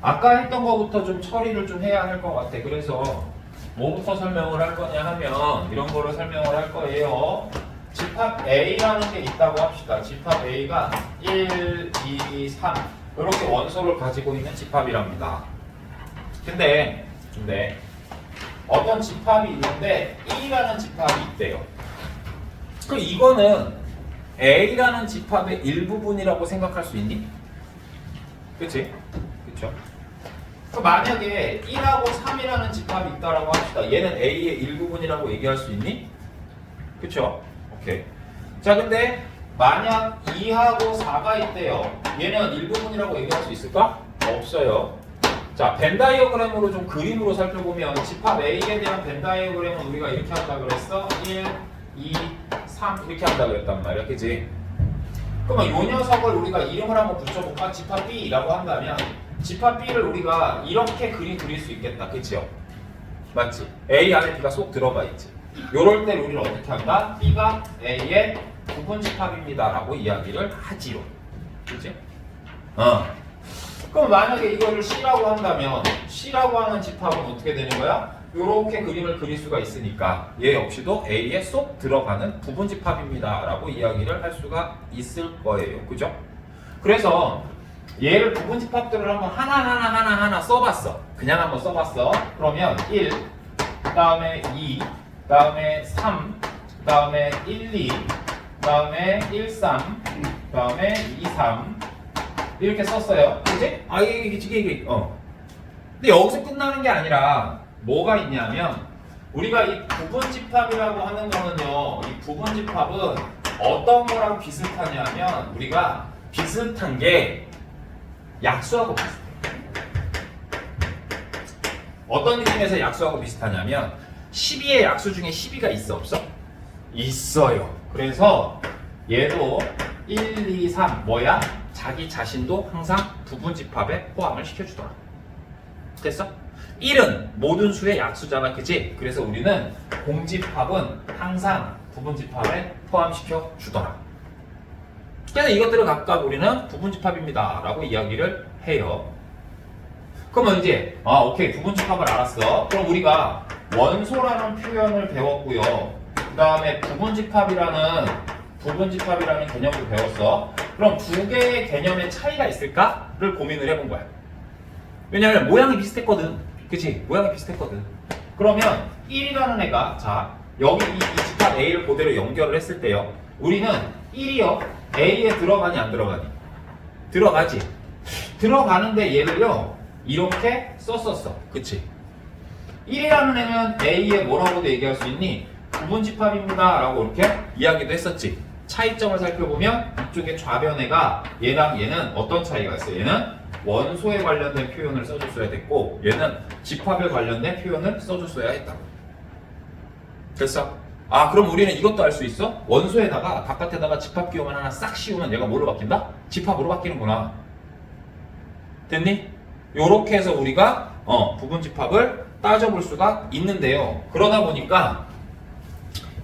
아까 했던 거부터 좀 처리를 좀 해야 할 것 같아. 그래서 뭐부터 설명을 할 거냐 하면 이런 거를 설명을 할 거예요. 집합 A라는 게 있다고 합시다. 집합 A가 1, 2, 3 이렇게 원소를 가지고 있는 집합이랍니다. 근데 어떤 집합이 있는데 E라는 집합이 있대요. 그 이거는 A라는 집합의 일부분이라고 생각할 수 있니? 그치? 그쵸? 만약에 1하고 3이라는 집합이 있다라고 합시다. 얘는 A의 일부분이라고 얘기할 수 있니? 그쵸? 오케이. 자, 근데 만약 2하고 4가 있대요. 얘는 일부분이라고 얘기할 수 있을까? 없어요. 자, 벤 다이어그램으로 좀 그림으로 살펴보면 집합 A에 대한 벤 다이어그램은 우리가 이렇게 한다 그랬어. 1, 2, 3 이렇게 한다 그랬단 말이야. 그치? 그러면 이 녀석을 우리가 이름을 한번 붙여볼까? 집합 B라고 한다면 집합 B를 우리가 이렇게 그릴 수 있겠다. 그치요? 맞지? A 안에 B가 쏙 들어가 있지. 요럴 때 우리는 어떻게 한다? B가 A의 부분 집합입니다 라고 이야기를 하지요. 그치? 그럼 만약에 이거를 C라고 한다면 C라고 하는 집합은 어떻게 되는 거야? 요렇게 그림을 그릴 수가 있으니까 얘 역시도 A에 쏙 들어가는 부분 집합입니다 라고 이야기를 할 수가 있을 거예요. 그죠? 그래서 얘를 부분 집합들을 한번 하나 써봤어. 그냥 한번 써봤어. 그러면 1, 그 다음에 2, 그 다음에 3, 그 다음에 1, 2, 그 다음에 1, 3, 그 다음에 2, 3 이렇게 썼어요. 그치? 이게 근데 여기서 끝나는 게 아니라 뭐가 있냐면 우리가 이 부분 집합이라고 하는 거는요. 이 부분 집합은 어떤 거랑 비슷하냐면 우리가 비슷한 게 약수하고 비슷해. 어떤 느낌에서 약수하고 비슷하냐면 12의 약수 중에 12가 있어 없어? 있어요. 그래서 얘도 1, 2, 3 뭐야? 자기 자신도 항상 부분집합에 포함을 시켜주더라. 됐어? 1은 모든 수의 약수잖아. 그치? 그래서 우리는 공집합은 항상 부분집합에 포함시켜 주더라. 그래서 이것들을 각각 우리는 부분집합입니다 라고 이야기를 해요. 그러면 이제 오케이 부분집합을 알았어. 그럼 우리가 원소라는 표현을 배웠고요. 그 다음에 부분집합이라는 개념을 배웠어. 그럼 두 개의 개념의 차이가 있을까를 고민을 해본 거야. 왜냐하면 모양이 비슷했거든. 그치? 모양이 비슷했거든. 그러면 1이라는 애가 자 여기 이 집합 A를 그대로 연결을 했을 때요. 우리는 1이요. A에 들어가니 안 들어가니? 들어가지. 들어가는데 얘를요. 이렇게 썼었어. 그치? 1이라는 애는 A에 뭐라고도 얘기할 수 있니? 부분집합입니다 라고 이렇게 이야기도 했었지. 차이점을 살펴보면 이쪽에 좌변애가 얘랑 얘는 어떤 차이가 있어요? 얘는 원소에 관련된 표현을 써줬어야 됐고 얘는 집합에 관련된 표현을 써줬어야 했다고. 됐어? 그럼 우리는 이것도 알 수 있어? 원소에다가 바깥에다가 집합 기호만 하나 싹 씌우면 얘가 뭘로 바뀐다? 집합으로 바뀌는구나. 됐니? 요렇게 해서 우리가 부분 집합을 따져볼 수가 있는데요. 그러다 보니까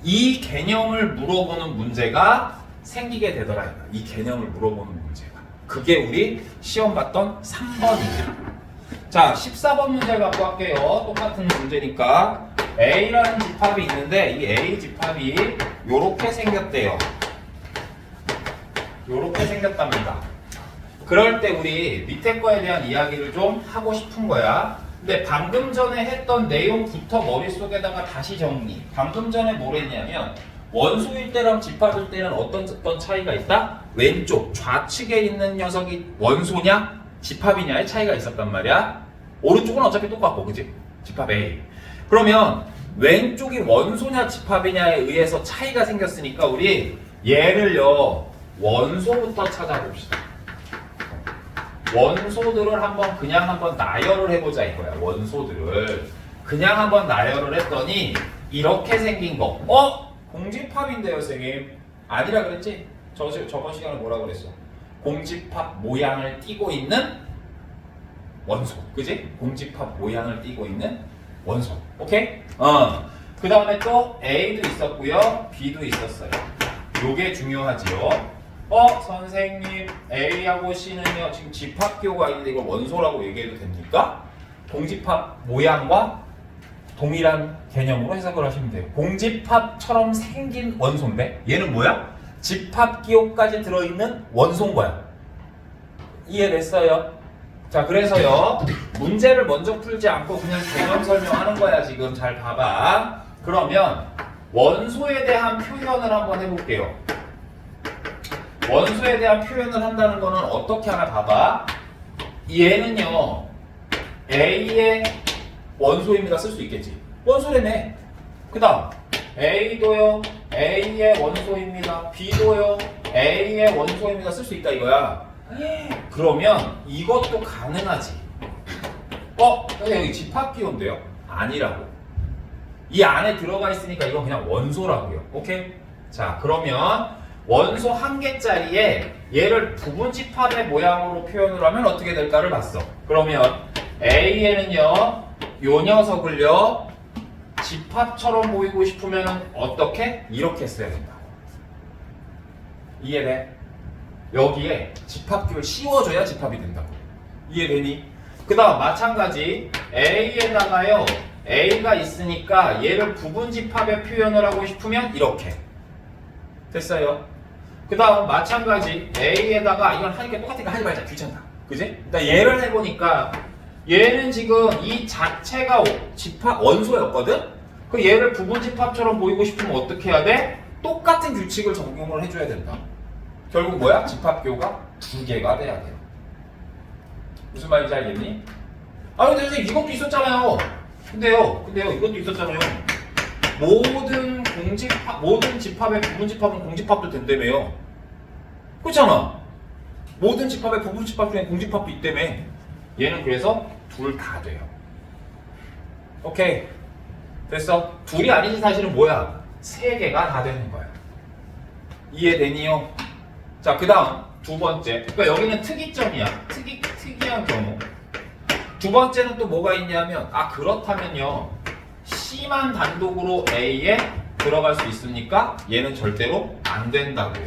이 개념을 물어보는 문제가 생기게 되더라. 이 개념을 물어보는 문제가. 그게 우리 시험 봤던 3번이에요. 자, 14번 문제 갖고 할게요. 똑같은 문제니까. A라는 집합이 있는데 이 A 집합이 요렇게 생겼대요. 요렇게 생겼답니다. 그럴 때 우리 밑에 거에 대한 이야기를 좀 하고 싶은 거야. 근데 방금 전에 했던 내용부터 머릿속에다가 다시 정리. 방금 전에 뭘 했냐면 원소일 때랑 집합일 때는 어떤 차이가 있다? 왼쪽 좌측에 있는 녀석이 원소냐 집합이냐의 차이가 있었단 말이야. 오른쪽은 어차피 똑같고 그치? 집합 A. 그러면 왼쪽이 원소냐 집합이냐에 의해서 차이가 생겼으니까 우리 얘를요 원소부터 찾아봅시다. 원소들을 한번 나열을 해보자 이거야. 원소들을 그냥 한번 나열을 했더니 이렇게 생긴 거. 공집합인데요 선생님. 아니라 그랬지? 저번 시간에 뭐라 그랬어? 공집합 모양을 띠고 있는 원소. 그지? 공집합 모양을 띠고 있는 원소. 오케이? 그 다음에 또 A도 있었고요. B도 있었어요. 요게 중요하지요. 선생님 A하고 C는요 지금 집합기호가 있는데 이걸 원소라고 얘기해도 됩니까? 공집합 모양과 동일한 개념으로 해석을 하시면 돼요. 공집합처럼 생긴 원소인데 얘는 뭐야? 집합기호까지 들어있는 원소인 거야. 이해됐어요? 자, 그래서요 문제를 먼저 풀지 않고 그냥 개념 설명하는 거야. 지금 잘 봐봐. 그러면 원소에 대한 표현을 한번 해볼게요. 원소에 대한 표현을 한다는 거는 어떻게 하나 봐봐. 얘는요 A의 원소입니다 쓸 수 있겠지. 원소래네. 그 다음 A도요 A의 원소입니다. B도요 A의 원소입니다 쓸 수 있다 이거야. 그러면 이것도 가능하지. 여기 집합기호인데요? 아니라고. 이 안에 들어가 있으니까 이건 그냥 원소라고요. 오케이? 자, 그러면 원소 한 개짜리에 얘를 부분 집합의 모양으로 표현을 하면 어떻게 될까를 봤어. 그러면 A에는요 요 녀석을요 집합처럼 보이고 싶으면 어떻게? 이렇게 써야 된다. 이해돼? 여기에 집합기호를 씌워줘야 집합이 된다고. 이해되니? 그 다음 마찬가지 A에다가요 A가 있으니까 얘를 부분 집합의 표현을 하고 싶으면 이렇게. 됐어요? 그 다음 마찬가지 A에다가 이건 하니까 똑같으니까 하지 말자. 귀찮다. 그지? 얘를 해보니까 얘는 지금 이 자체가 집합 원소였거든? 그 얘를 부분 집합처럼 보이고 싶으면 어떻게 해야 돼? 똑같은 규칙을 적용을 해줘야 된다. 결국 뭐야? 집합기호가 두 개가 돼야 돼요. 무슨 말인지 알겠니? 근데 선생님 이것도 있었잖아요. 근데요 이것도 있었잖아요. 모든 집합의 부분 집합은 공집합도 된다며요. 그렇잖아. 모든 집합의 부분 집합 중에 공집합도 있다며. 얘는 그래서 둘 다 돼요. 오케이. 됐어? 둘이 아니지 사실은 뭐야? 세 개가 다 되는 거야. 이해되니요? 자, 그 다음 두 번째. 그러니까 여기는 특이점이야. 특이한 경우. 두 번째는 또 뭐가 있냐면 그렇다면요 C만 단독으로 A에 들어갈 수 있으니까 얘는 절대로 안 된다고요.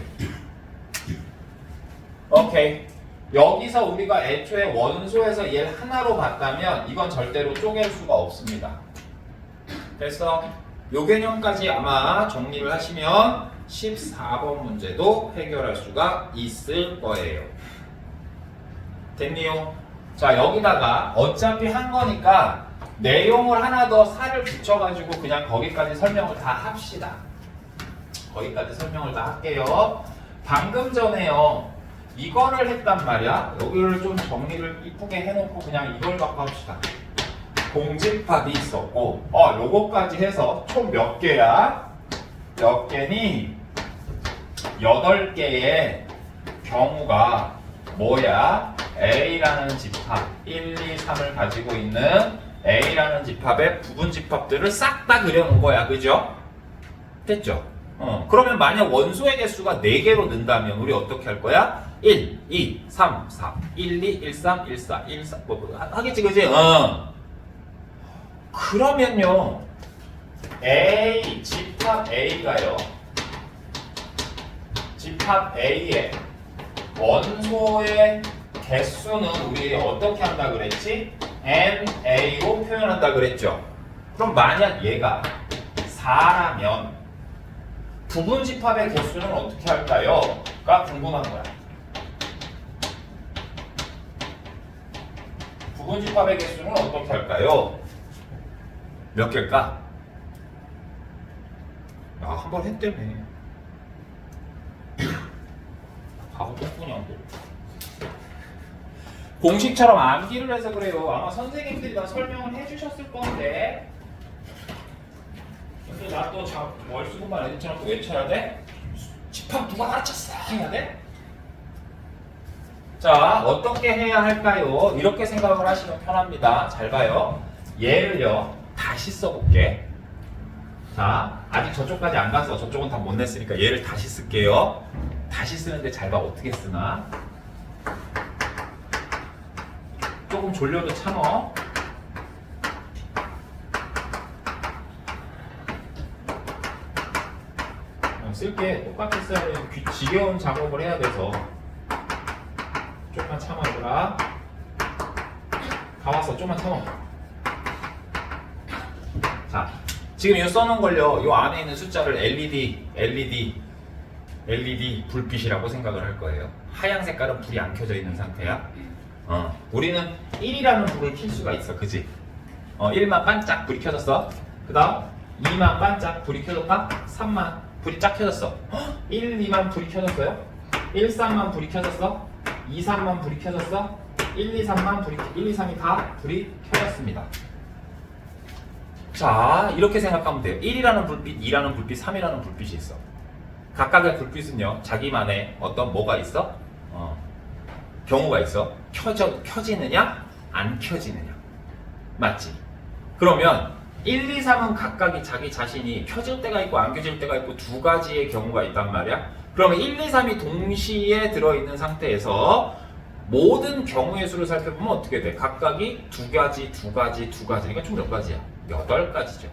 오케이. 여기서 우리가 애초에 원소에서 얘를 하나로 봤다면 이건 절대로 쪼갤 수가 없습니다. 됐어? 요 개념까지 아마 정리를 하시면 14번 문제도 해결할 수가 있을 거예요. 됐니요? 자, 여기다가 어차피 한 거니까 내용을 하나 더 살을 붙여가지고 그냥 거기까지 설명을 다 합시다. 거기까지 설명을 다 할게요. 방금 전에요 이거를 했단 말이야. 여기를 좀 정리를 이쁘게 해놓고 그냥 이걸 갖고 합시다. 공집합이 있었고 요거까지 해서 총 몇 개야? 몇 개니? 8개의 경우가 뭐야? A라는 집합 1, 2, 3을 가지고 있는 A라는 집합의 부분 집합들을 싹 다 그려놓은 거야. 그죠? 됐죠? 그러면 만약 원소의 개수가 4개로 는다면 우리 어떻게 할 거야? 1, 2, 3, 4, 1, 2, 1, 3, 1, 4, 1, 4 하겠지 그지? 그러면요 A, 집합 A가요 집합 A의 원소의 개수는 우리 어떻게 한다 그랬지? NA로 표현한다 그랬죠. 그럼 만약 얘가 4라면 부분 집합의 개수는 어떻게 할까요? 가 궁금한 거야. 부분 집합의 개수는 어떻게 할까요? 몇 개일까? 한 번 했다며. 바보 똥꾸냐고. 공식처럼 암기를 해서 그래요. 아마 선생님들이 다 설명을 해주셨을 건데. 근데 나 또 월수분만 애들처럼 또 외쳐야 돼? 집합 누가 가르쳤어? 해야 돼? 자, 어떻게 해야 할까요? 이렇게 생각을 하시면 편합니다. 잘 봐요. 얘를요, 다시 써볼게. 자, 아직 저쪽까지 안 가서 저쪽은 다 못 냈으니까 얘를 다시 쓸게요. 다시 쓰는데 잘 봐. 어떻게 쓰나? 조금 졸려도 참어. 쓸게. 똑같았어야 돼. 지겨운 작업을 해야 돼서. 좀만 참아주라. 다 왔어. 좀만 참아. 자, 지금 이거 써놓은 걸요. 이 안에 있는 숫자를 LED 불빛이라고 생각을 할 거예요. 하얀 색깔은 불이 안 켜져 있는 상태야. 우리는 1이라는 불을 켤 수가 있어. 그지? 1만 반짝 불이 켜졌어. 그 다음 2만 반짝 불이 켜졌다. 3만 불이 쫙 켜졌어. 1, 2만 불이 켜졌어요. 1, 3만 불이 켜졌어. 2, 3만 불이 켜졌어. 1, 2, 3만 불이 1, 2, 3이 다 불이 켜졌습니다. 자, 이렇게 생각하면 돼요. 1이라는 불빛, 2라는 불빛, 3이라는 불빛이 있어. 각각의 불빛은요, 자기만의 어떤 뭐가 있어? 경우가 있어. 켜지느냐, 안 켜지느냐. 맞지? 그러면 1, 2, 3은 각각이 자기 자신이 켜질 때가 있고 안 켜질 때가 있고 두 가지의 경우가 있단 말이야. 그러면 1, 2, 3이 동시에 들어있는 상태에서 모든 경우의 수를 살펴보면 어떻게 돼? 각각이 두 가지. 그러니까 총 몇 가지야? 8가지죠.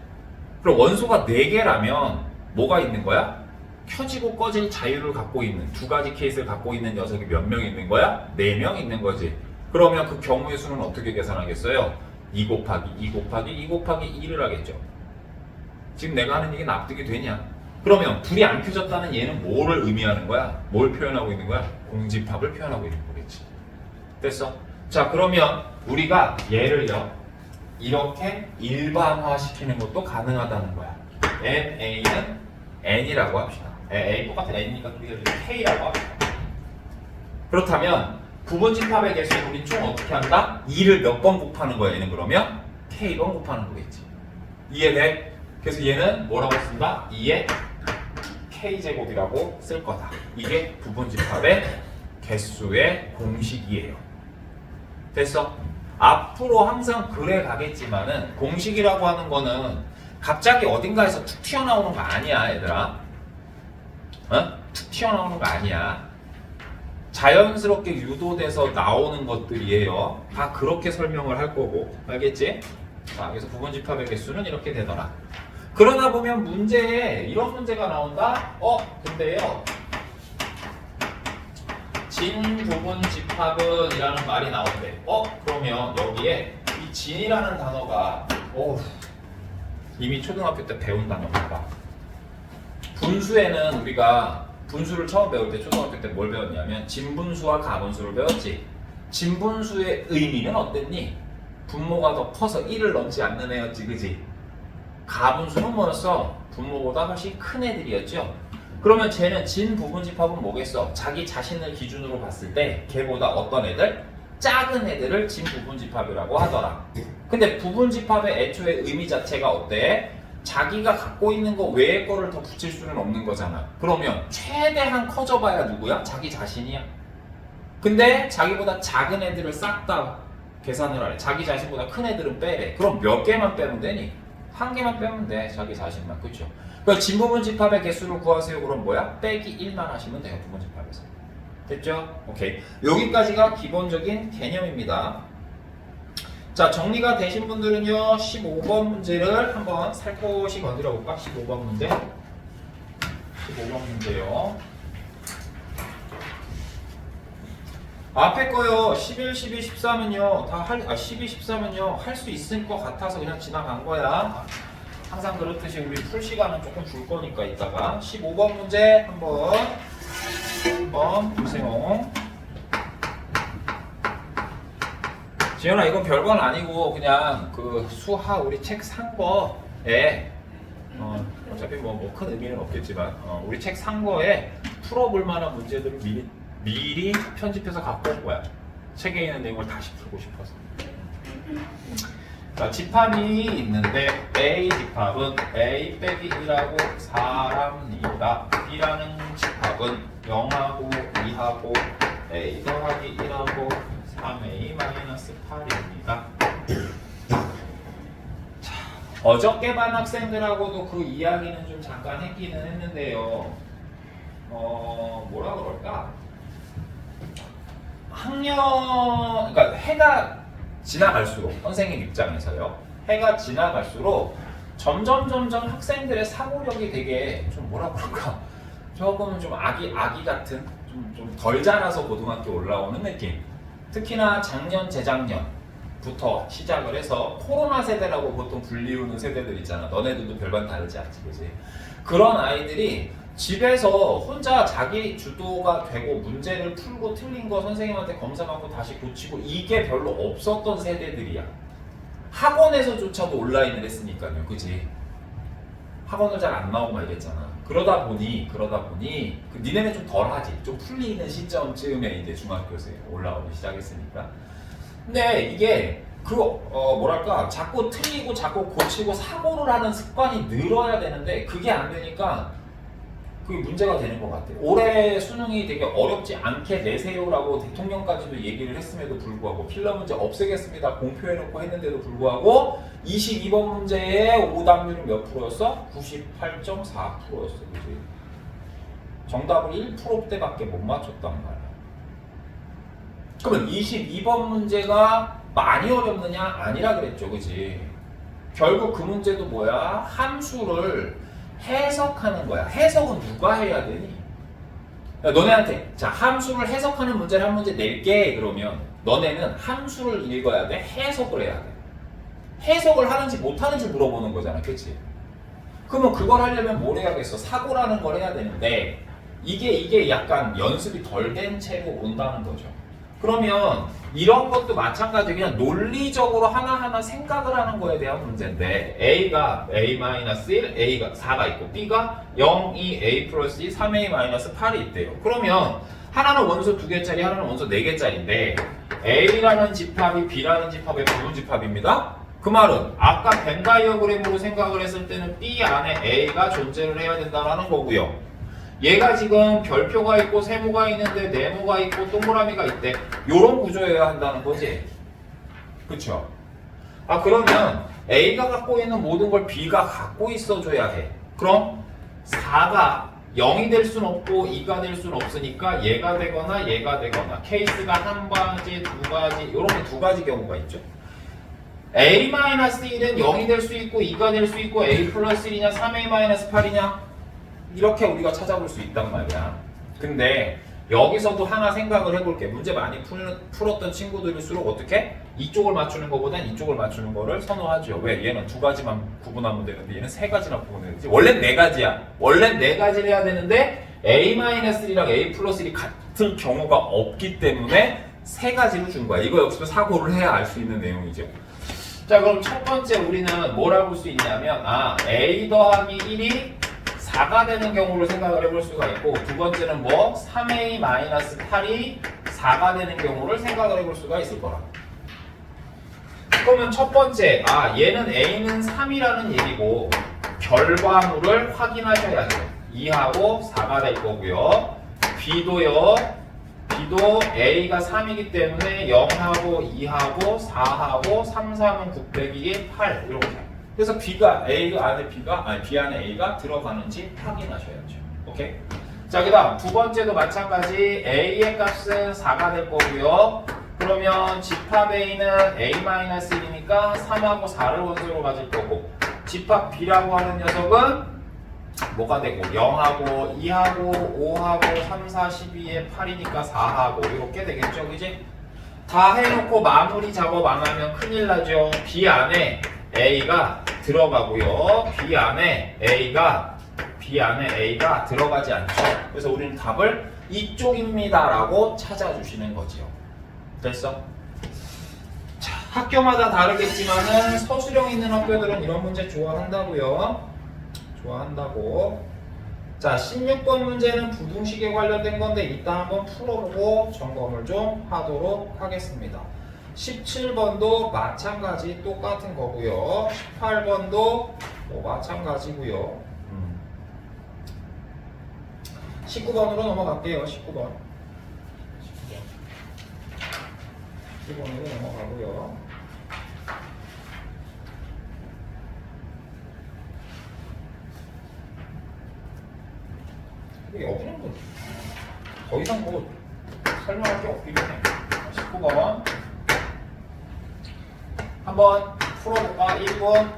그럼 원소가 4개라면 뭐가 있는 거야? 켜지고 꺼질 자유를 갖고 있는 두 가지 케이스를 갖고 있는 녀석이 몇 명 있는 거야? 4명 있는 거지. 그러면 그 경우의 수는 어떻게 계산하겠어요? 2 곱하기 2 곱하기 2 곱하기 2를 하겠죠. 지금 내가 하는 얘기 납득이 되냐? 그러면 불이 안 켜졌다는 얘는 뭐를 의미하는 거야? 뭘 표현하고 있는 거야? 공집합을 표현하고 있는 거겠지. 됐어? 자, 그러면 우리가 얘를요 이렇게 일반화시키는 것도 가능하다는 거야. NA는 N이라고 합시다. A 똑같은 N이니까 K라고 합시다. 그렇다면 부분집합의 개수 우리 총 어떻게 한다? 2를 몇 번 곱하는 거야? 얘는 그러면 K번 곱하는 거겠지. 이해돼? 그래서 얘는 뭐라고 쓴다? 2의 K제곱이라고 쓸 거다. 이게 부분집합의 개수의 공식이에요. 됐어? 앞으로 항상 그래 가겠지만은 공식이라고 하는 거는 갑자기 어딘가에서 툭 튀어나오는 거 아니야, 얘들아. 툭 튀어나오는 거 아니야. 자연스럽게 유도돼서 나오는 것들이에요. 다 그렇게 설명을 할 거고. 알겠지? 자, 그래서 부분집합의 개수는 이렇게 되더라. 그러다 보면 문제에 이런 문제가 나온다? 근데요. 진부분집합은 이라는 말이 나온대. 그러면 여기에 이 진이라는 단어가 이미 초등학교 때 배운 단어입니다. 분수에는 우리가 분수를 처음 배울 때 초등학교 때 뭘 배웠냐면 진분수와 가분수를 배웠지. 진분수의 의미는 어땠니? 분모가 더 커서 1을 넘지 않는 애였지, 그지? 가분수는 뭐였어? 분모보다 훨씬 큰 애들이었죠. 그러면 쟤는 진부분집합은 뭐겠어? 자기 자신을 기준으로 봤을 때 걔보다 어떤 애들? 작은 애들을 진부분집합이라고 하더라. 근데 부분집합의 애초에 의미 자체가 어때? 자기가 갖고 있는 거 외의 거를 더 붙일 수는 없는 거잖아. 그러면 최대한 커져봐야 누구야? 자기 자신이야. 근데 자기보다 작은 애들을 싹 다 계산을 하래. 자기 자신보다 큰 애들은 빼래. 그럼 몇 개만 빼면 되니? 한 개만 빼면 돼. 자기 자신만. 그쵸? 그럼 진부분집합의 개수를 구하세요. 그럼 뭐야? 빼기 1만 하시면 돼요. 부분집합에서. 됐죠? 오케이. 여기까지가 기본적인 개념입니다. 자, 정리가 되신 분들은요 15번 문제를 한번 살포시 건드려 볼까? 15번 문제 15번 문제요. 앞에 거요 11, 12, 13은요 다 12, 13은요 할 수 있을 것 같아서 그냥 지나간 거야. 항상 그렇듯이 우리 풀 시간은 조금 줄 거니까 이따가 15번 문제 한번 보세요. 지현아, 이건 별건 아니고 그냥 그 수하 우리 책 산 거에 어차피 뭐 큰 의미는 없겠지만 우리 책 산 거에 풀어볼 만한 문제들을 미리 편집해서 갖고 온 거야. 책에 있는 내용을 다시 풀고 싶어서. 자, 집합이 있는데 A 집합은 A 빼기 1하고 4랍니다. B라는 집합은 0하고 2하고 A 더하기 1하고 3A-8입니다. 자, 어저께 반 학생들하고도 그 이야기는 좀 잠깐 했기는 했는데요. 뭐라 그럴까? 그러니까 해가 지나갈수록 선생님 입장에서요. 해가 지나갈수록 점점 학생들의 사고력이 되게 좀 뭐라 그럴까? 조금 좀 아기 같은 좀 덜 자라서 고등학교 올라오는 느낌. 특히나 작년 재작년부터 시작을 해서 코로나 세대라고 보통 불리우는 세대들 있잖아. 너네들도 별반 다르지 않지, 그지? 그런 아이들이 집에서 혼자 자기 주도가 되고 문제를 풀고 틀린 거 선생님한테 검사받고 다시 고치고 이게 별로 없었던 세대들이야. 학원에서조차도 온라인을 했으니까요, 그지? 학원을 잘 안 나오고 말겠잖아. 그러다 보니 니네는 좀 덜하지. 좀 풀리는 시점쯤에 이제 중학교에 올라오기 시작했으니까. 근데 이게 뭐랄까 자꾸 틀리고 자꾸 고치고 사고를 하는 습관이 늘어야 되는데 그게 안 되니까 그게 문제가 되는 것 같아요. 올해 수능이 되게 어렵지 않게 내세요라고 대통령까지도 얘기를 했음에도 불구하고 필러 문제 없애겠습니다 공표해놓고 했는데도 불구하고 22번 문제의 오답률은 몇 프로였어? 98.4%였어. 그치? 정답을 1%대밖에 못 맞췄단 말이야. 그러면 22번 문제가 많이 어렵느냐? 아니라 그랬죠. 그치? 결국 그 문제도 뭐야? 함수를 해석하는 거야. 해석은 누가 해야 되니? 너네한테 자 함수를 해석하는 문제를 한 문제 낼게 그러면 너네는 함수를 읽어야 돼? 해석을 해야 돼? 해석을 하는지 못하는지 물어보는 거잖아. 그치? 그러면 그걸 하려면 뭘 해야겠어? 사고라는 걸 해야 되는데 이게 약간 연습이 덜 된 채로 온다는 거죠. 그러면 이런 것도 마찬가지로 그냥 논리적으로 하나하나 생각을 하는 거에 대한 문제인데 A가 A-1, A가 4가 있고 B가 0, 2, A 플러스 2, 3A-8이 있대요. 그러면 하나는 원소 2개짜리 하나는 원소 4개짜리인데 A라는 집합이 B라는 집합의 부분집합입니다. 그 말은 아까 벤 다이어그램으로 생각을 했을 때는 B 안에 A가 존재를 해야 된다는 거고요. 얘가 지금 별표가 있고 세모가 있는데 네모가 있고 동그라미가 있대. 요런 구조여야 한다는 거지. 그쵸? 그러면 A가 갖고 있는 모든 걸 B가 갖고 있어줘야 해. 그럼 4가 0이 될 순 없고 2가 될 순 없으니까 얘가 되거나 얘가 되거나 케이스가 한 가지, 두 가지 요렇게 두 가지 경우가 있죠. A-1은 0이 될 수 있고 2가 될 수 있고 A 플러스 1이냐 3A-8이냐 이렇게 우리가 찾아볼 수 있단 말이야. 근데 여기서도 하나 생각을 해볼게. 문제 많이 풀었던 친구들일수록 어떻게? 이쪽을 맞추는 것보단 이쪽을 맞추는 거를 선호하죠. 왜? 얘는 두 가지만 구분하면 되는데 얘는 세 가지나 구분해야 되지. 원래 네 가지야. 원래 네 가지를 해야 되는데 A-1이랑 A 플러스 1이 같을 경우가 없기 때문에 세 가지로 준 거야. 이거 역시도 사고를 해야 알 수 있는 내용이죠. 자, 그럼 첫 번째 우리는 뭘 알 수 있냐면 A 더하기 1이 4가 되는 경우를 생각을 해볼 수가 있고 두 번째는 뭐? 3A-8이 4가 되는 경우를 생각을 해볼 수가 있을 거라. 그러면 첫 번째 얘는 A는 3이라는 얘기고 결과물을 확인하셔야 돼요. 2하고 4가 될 거고요. B도요. B도 A가 3이기 때문에 0하고 2하고 4하고 3, 3은 9 빼기 8 이렇게. 그래서 B 안에 A가 들어가는지 확인하셔야죠. 오케이? 자, 그 다음 두 번째도 마찬가지 A의 값은 4가 될 거고요. 그러면 집합 A는 A-1이니까 3하고 4를 원소로 가질 거고 집합 B라고 하는 녀석은 뭐가 되고 0하고 2하고 5하고 3, 4, 12에 8이니까 4하고 이렇게 되겠죠. 그지? 다 해놓고 마무리 작업 안 하면 큰일 나죠. B 안에 A가 들어가고요. B 안에 A가 들어가지 않죠. 그래서 우리는 답을 이쪽입니다 라고 찾아주시는 거지요. 됐어? 자, 학교마다 다르겠지만은 서술형 있는 학교들은 이런 문제 좋아한다고요. 좋아한다고. 자, 16번 문제는 부등식에 관련된 건데 이따 한번 풀어보고 점검을 좀 하도록 하겠습니다. 17번도 마찬가지 똑같은 거고요. 18번도 마찬가지고요. 19번으로 넘어갈게요. 19번으로 넘어가고요. 여기는 더 이상 뭐 설명할 게 없긴 해. 19번 한번 풀어볼까? 1번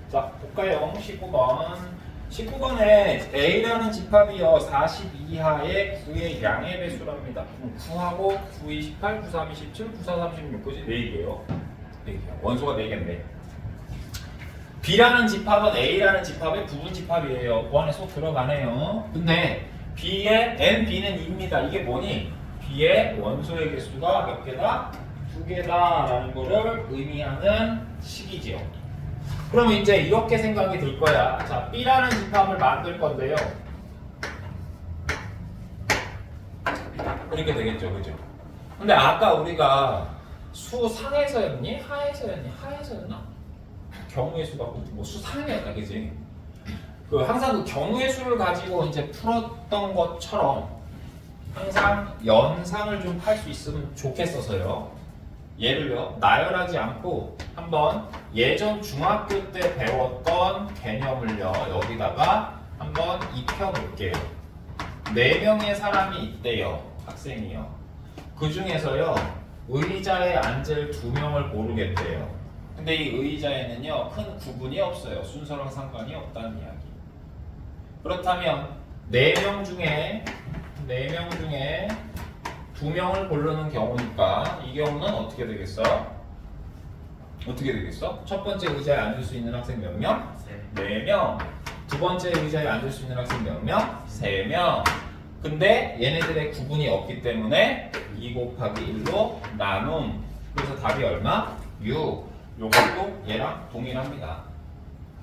자, 볼까요? 19번. 19번에 A라는 집합이요. 40 이하의 9의 양의 배수랍니다. 9하고 9, 28, 9, 3, 27, 9, 4, 36. 그지? 4개요. 4개. 원소가 4개인데. B라는 집합은 A라는 집합의 부분 집합이에요. 그 안에 쏙 들어가네요. 근데 B의 NB는 2입니다. 이게 뭐니? B의 원소의 개수가 몇 개다? 2개다라는 거를 의미하는 식이지요. 그럼 이제 이렇게 생각이 들 거야. 자, B라는 집합을 만들 건데요. 이렇게 되겠죠, 그죠? 근데 아까 우리가 수상에서였니? 하에서였니? 하에서였나? 경우의 수가 뭐 수상이었다, 그지? 그 항상 그 경우의 수를 가지고 이제 풀었던 것처럼 항상 연상을 좀 할 수 있으면 좋겠어서요. 예를요, 나열하지 않고 한번 예전 중학교 때 배웠던 개념을요, 여기다가 한번 입혀볼게요. 4명의 사람이 있대요, 학생이요. 그 중에서요, 의자에 앉을 2명을 고르겠대요. 근데 이 의자에는요, 큰 구분이 없어요. 순서랑 상관이 없다는 이야기. 그렇다면 4명 중에 2명을 고르는 경우니까 이 경우는 어떻게 되겠어? 어떻게 되겠어? 첫 번째 의자에 앉을 수 있는 학생 몇 명? 4명. 두 번째 의자에 앉을 수 있는 학생 몇 명? 3명. 근데 얘네들의 구분이 없기 때문에 2 곱하기 1로 나눔. 그래서 답이 얼마? 6. 요것도 얘랑 동일합니다.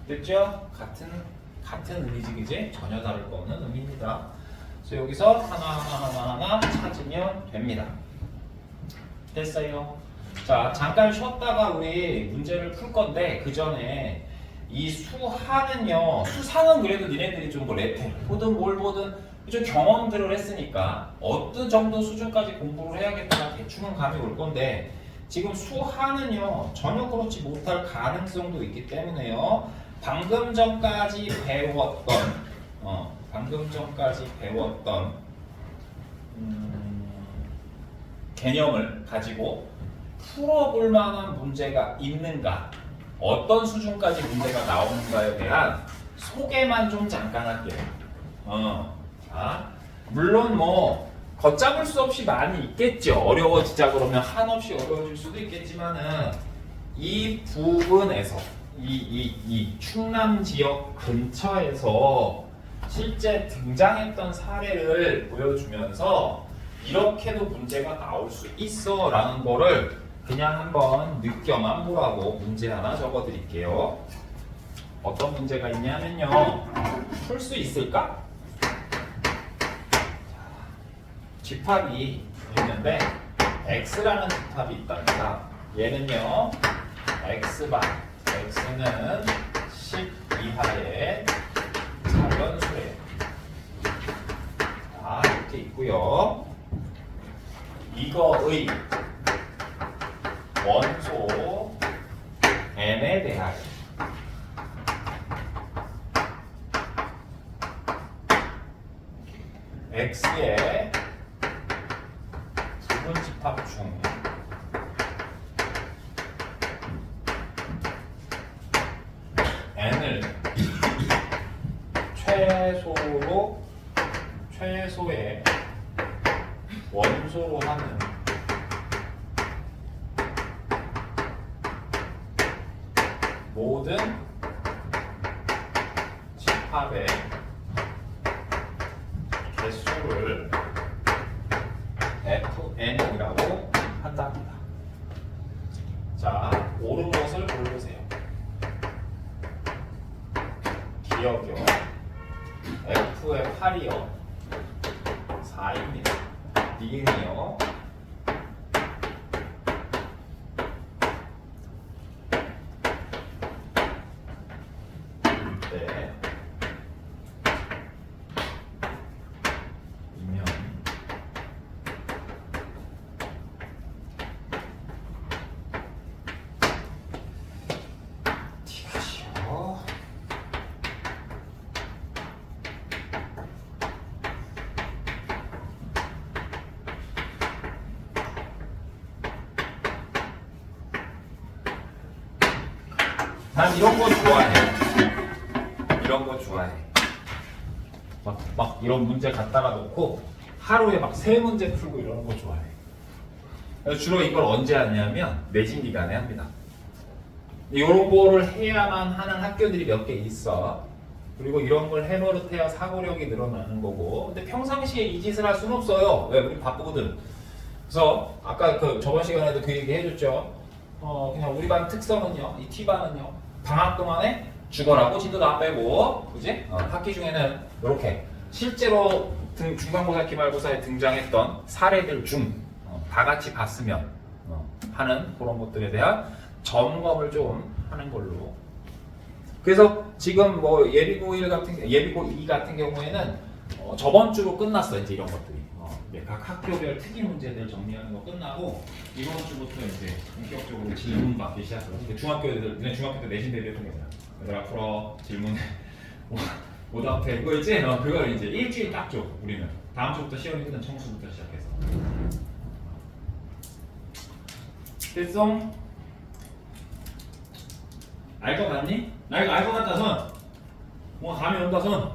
됐죠? 같은 의미지, 그지? 전혀 다를 거 없는 의미입니다. 그래서 여기서 하나 찾으면 됩니다. 됐어요? 자, 잠깐 쉬었다가 우리 문제를 풀 건데 그 전에 이 수하는요, 수상은 그래도 니네들이 좀 뭐 레텔 보든 뭘 보든 좀 경험들을 했으니까 어떤 정도 수준까지 공부를 해야겠다 대충은 감이 올 건데 지금 수하는요 전혀 그렇지 못할 가능성도 있기 때문에요. 방금 전까지 배웠던 개념을 가지고 풀어볼 만한 문제가 있는가, 어떤 수준까지 문제가 나오는가에 대한 소개만 좀 잠깐 할게요. 자, 물론 뭐 걷잡을 수 없이 많이 있겠죠. 어려워지자 그러면 한없이 어려워질 수도 있겠지만은 이 부분에서 이 충남 지역 근처에서 실제 등장했던 사례를 보여주면서 이렇게도 문제가 나올 수 있어 라는 거를 그냥 한번 느껴만 보라고 문제 하나 적어 드릴게요. 어떤 문제가 있냐면요, 풀 수 있을까? 집합이 있는데 x라는 집합이 있답니다. 얘는요 x반, x는 10 이하의 작은 수예요. 자, 이렇게 있고요. 이거의 원소 n에 대하여 x의 부분 집합 중 n을 최소의 원소로 하는 모든 집합의 개수를 fn이라고 한답니다. 자, 옳은 것을 고르세요. 기억이요. f의 8이요. 4입니다. 니은이요. 네. 이면 티가시오. 난 이런 거 좋아해. 이런 거 좋아해. 막 이런 문제 갖다가 놓고 하루에 막 3문제 풀고 이런 거 좋아해. 그래서 주로 이걸 언제 하냐면 내신 기간에 합니다. 이런 거를 해야만 하는 학교들이 몇 개 있어. 그리고 이런 걸 해버릇해야 사고력이 늘어나는 거고. 근데 평상시에 이 짓을 할 수는 없어요. 왜? 우리 바쁘거든. 그래서 아까 그 저번 시간에도 그 얘기 해줬죠. 그냥 우리 반 특성은요, 이 T반은요, 방학 동안에 죽어라고 진도 다 빼고, 그지? 학기 중에는 이렇게 실제로 중간고사, 기말고사에 등장했던 사례들 중 다 같이 봤으면 하는 그런 것들에 대한 점검을 좀 하는 걸로. 그래서 지금 뭐 예비고 2 같은 경우에는 저번 주로 끝났어. 이제 이런 것들이 각 학교별 특이 문제들 정리하는 거 끝나고 이번 주부터 이제 본격적으로 질문 받기 시작해요. 중학교 때 내신 대비했던 거잖아. 얘들아 풀어 질문 오답해 그거 있지? 그걸 이제 일주일 딱 줘. 우리는 다음 주부터 시험이 끝난 청수부터 시작해서. 필송 알 것 같니? 나 이거 알 것 같다 손. 뭐 감이 온다 손.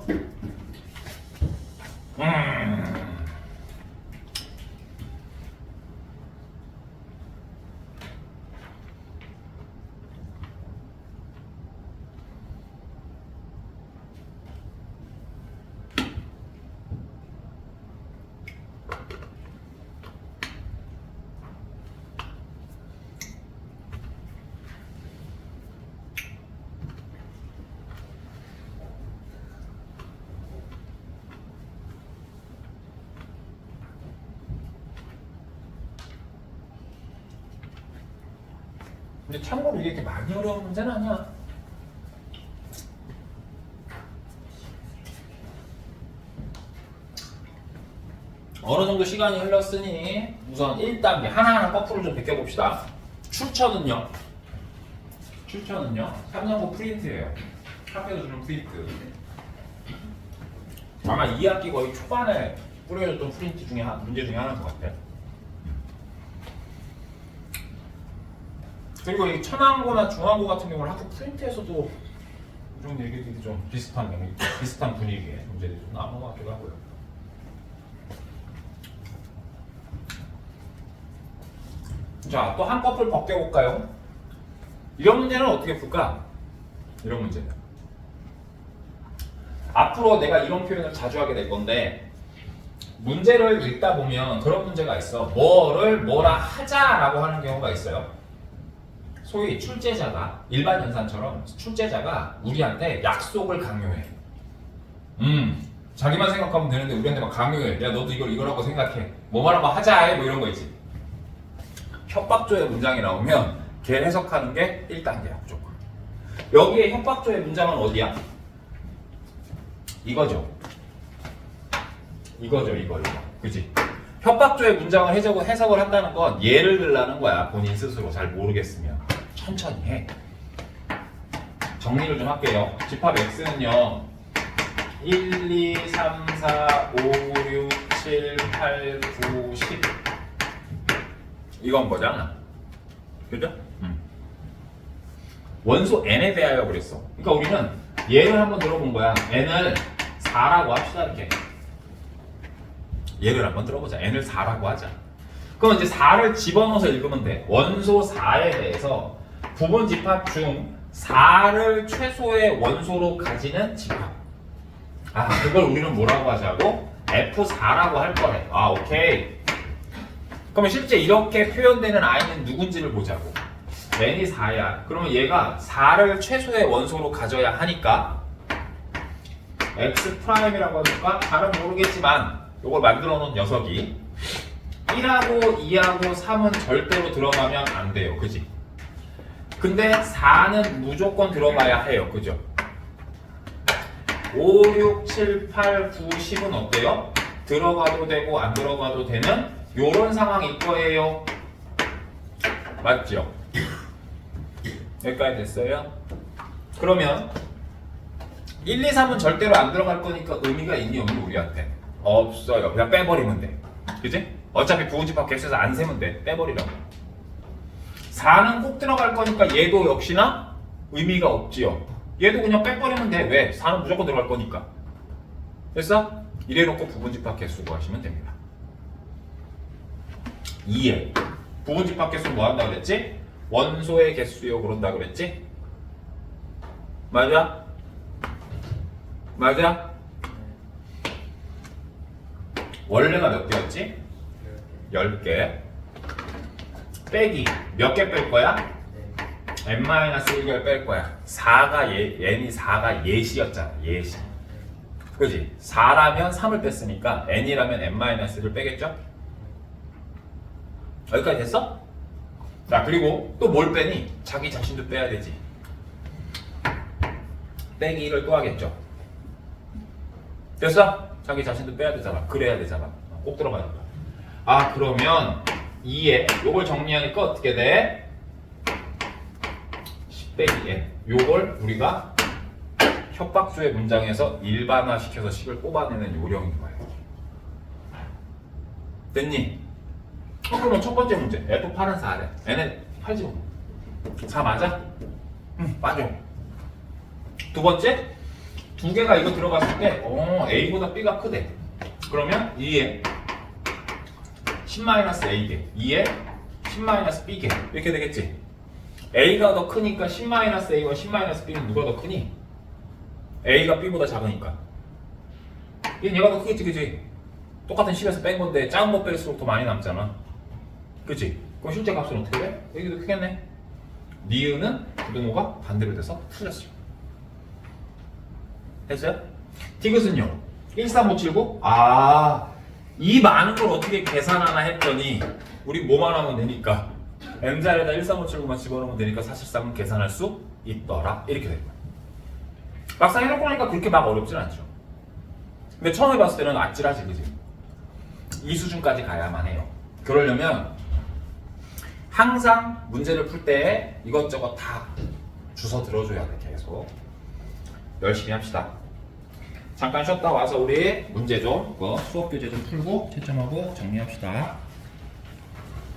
근데 참고로 이게 이렇게 많이 어려운 문제는 아니야. 어느 정도 시간이 흘렀으니 우선 1단계 하나하나 거꾸로 좀 베껴봅시다. 출처는요? 3년고 프린트예요. 학교에서 주는 프린트. 아마 2학기 거의 초반에 뿌려졌던 프린트 중에 문제 중에 하나인 것 같아. 그리고 이 천안고나 중앙고 같은 경우는 학교 프린트에서도 이런 얘기들이 좀 비슷한 분위기의 문제들이 좀 나오는 것 같기도 하고요. 자, 또 한꺼풀 벗겨볼까요? 이런 문제는 어떻게 풀까? 이런 문제는 앞으로 내가 이런 표현을 자주 하게 될 건데 문제를 읽다 보면 그런 문제가 있어. 뭐라 하자라고 하는 경우가 있어요. 소위 출제자가 일반 연산처럼 출제자가 우리한테 약속을 강요해. 자기만 생각하면 되는데 우리한테 막 강요해. 야 너도 이거라고 생각해. 뭐라고 하자 해. 뭐 이런 거 있지. 협박조의 문장이 나오면 걔 해석하는 게 1단계야 무조건. 여기에 협박조의 문장은 어디야? 이거죠. 이거. 그지? 협박조의 문장을 해석을 한다는 건 예를 들라는 거야. 본인 스스로 잘 모르겠으면. 천천히 해. 정리를 좀 할게요. 집합 X는요 1, 2, 3, 4, 5, 6, 7, 8, 9, 10 이건 거잖아. 그죠? 원소 n에 대하여 그랬어. 그러니까 우리는 예를 한번 들어본 거야. n을 4라고 합시다. 이렇게 예를 한번 들어보자. n을 4라고 하자. 그럼 이제 4를 집어넣어서 읽으면 돼. 원소 4에 대해서 부분 집합 중 4를 최소의 원소로 가지는 집합. 그걸 우리는 뭐라고 하자고? F4라고 할 거래. 오케이. 그러면 실제 이렇게 표현되는 i는 누군지를 보자고. n이 4야. 그러면 얘가 4를 최소의 원소로 가져야 하니까 X'이라고 하니까 잘은 모르겠지만 이걸 만들어 놓은 녀석이 1하고 2하고 3은 절대로 들어가면 안 돼요. 그지? 근데 4는 무조건 들어가야 해요. 그죠? 5, 6, 7, 8, 9, 10은 어때요? 들어가도 되고 안 들어가도 되는 요런 상황일 거예요. 맞죠? 여기까지 됐어요? 그러면 1, 2, 3은 절대로 안 들어갈 거니까 의미가 있니 없니 우리한테? 없어요. 그냥 빼버리면 돼. 그지? 어차피 부분집합 개수에서 안 세면 돼. 빼버리라고. 4는 꼭 들어갈 거니까 얘도 역시나 의미가 없지요. 얘도 그냥 빼버리면 돼. 왜? 4는 무조건 들어갈 거니까. 됐어? 이래놓고 부분집합 개수 구하시면 됩니다. 2에 부분집합 개수 뭐 한다 그랬지? 원소의 개수요 그런다 그랬지? 맞아? 맞아? 원래가 몇 개였지? 10개 빼기 몇 개 뺄 거야? n-1개를 뺄 거야. 4가 n이 4가 예시였잖아. 예시. 그지? 4라면 3을 뺐으니까 n이라면 n-1를 빼겠죠? 여기까지 됐어? 자, 그리고 또 뭘 빼니? 자기 자신도 빼야 되지. 빼기 1을 또 하겠죠. 됐어? 자기 자신도 빼야 되잖아. 그래야 되잖아. 꼭 들어가야 된다. 아, 그러면 2에 요걸 정리하니까 어떻게 돼? 10 빼기 n. 요걸 우리가 협박수의 문장에서 일반화시켜서 식을 뽑아내는 요령인 거예요. 됐니? 그러면 첫 번째 문제 F8은 4래. n은 8지 뭐. 4 맞아? 응, 맞아. 두 번째, 두 개가 이거 들어갔을 때 A보다 B가 크대. 그러면 2에 10-A개, 2에 10-B개 이렇게 되겠지. A가 더 크니까 10-A와 10-B는 누가 더 크니? A가 B보다 작으니까. 얘가 더 크겠지, 그치? 똑같은 10에서 뺀 건데 작은 거 뺄수록 더 많이 남잖아. 그치? 그럼 실제 값은 어떻게 돼? 여기도 크겠네. 니은은 부등호가 반대로 돼서 틀렸어요. 됐어요? 디귿은요? 13579? 이 많은 걸 어떻게 계산하나 했더니 우리 뭐만 하면 되니까 n자리에다 13579만 집어넣으면 되니까 사실상은 계산할 수 있더라. 이렇게 되는 거예요. 막상 해놓고 나니까 그렇게 막 어렵진 않죠. 근데 처음 해봤을 때는 아찔하지, 그지? 이 수준까지 가야만 해요. 그러려면 항상 문제를 풀 때 이것저것 다 주워 들어줘야 돼. 계속 열심히 합시다. 잠깐 쉬었다 와서 우리 문제 좀 수업 교재 좀 풀고 채점하고 정리합시다.